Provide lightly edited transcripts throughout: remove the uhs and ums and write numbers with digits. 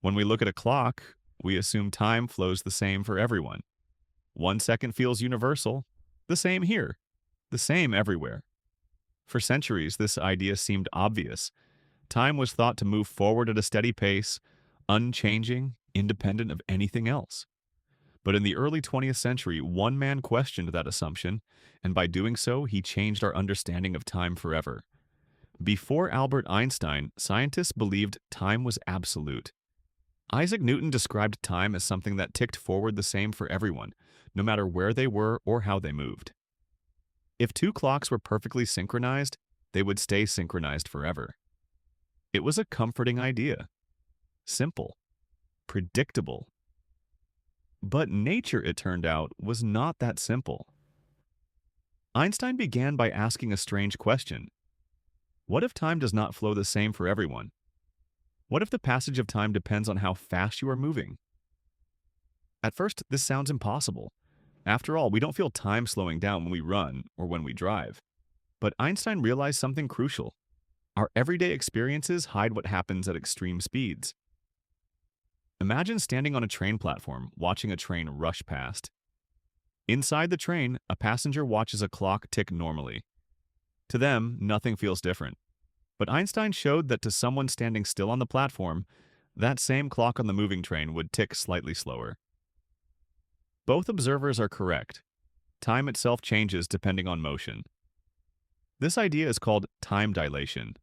When we look at a clock, we assume time flows the same for everyone. 1 second feels universal, the same here, the same everywhere. For centuries, this idea seemed obvious. Time was thought to move forward at a steady pace, unchanging, independent of anything else. But in the early 20th century, one man questioned that assumption, and by doing so, he changed our understanding of time forever. Before Albert Einstein, scientists believed time was absolute. Isaac Newton described time as something that ticked forward the same for everyone, no matter where they were or how they moved. If two clocks were perfectly synchronized, they would stay synchronized forever. It was a comforting idea. Simple. Predictable. But nature, it turned out, was not that simple. Einstein began by asking a strange question. What if time does not flow the same for everyone? What if the passage of time depends on how fast you are moving? At first, this sounds impossible. After all, we don't feel time slowing down when we run or when we drive. But Einstein realized something crucial. Our everyday experiences hide what happens at extreme speeds. Imagine standing on a train platform, watching a train rush past. Inside the train, a passenger watches a clock tick normally. To them, nothing feels different. But Einstein showed that to someone standing still on the platform, that same clock on the moving train would tick slightly slower. Both observers are correct. Time itself changes depending on motion. This idea is called time dilation.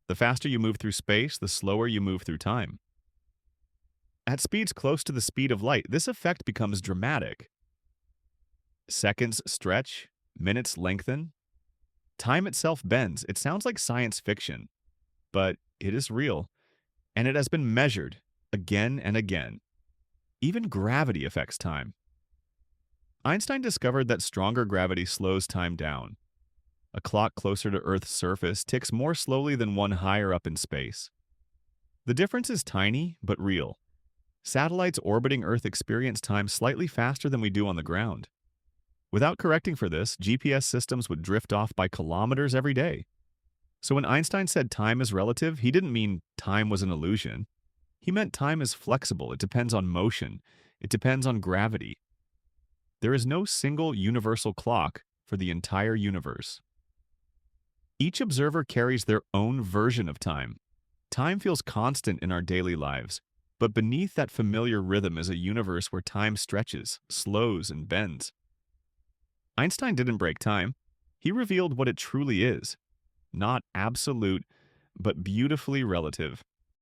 The faster you move through space, the slower you move through time. At speeds close to the speed of light, this effect becomes dramatic. Seconds stretch, minutes lengthen. Time itself bends. It sounds like science fiction, but it is real, and it has been measured again and again. Even gravity affects time. Einstein discovered that stronger gravity slows time down. A clock closer to Earth's surface ticks more slowly than one higher up in space. The difference is tiny, but real. Satellites orbiting Earth experience time slightly faster than we do on the ground. Without correcting for this, GPS systems would drift off by kilometers every day. So when Einstein said time is relative, he didn't mean time was an illusion. He meant time is flexible. It depends on motion. It depends on gravity. There is no single universal clock for the entire universe. Each observer carries their own version of time. Time feels constant in our daily lives, but beneath that familiar rhythm is a universe where time stretches, slows, and bends. Einstein didn't break time. He revealed what it truly is. Not absolute, but beautifully relative.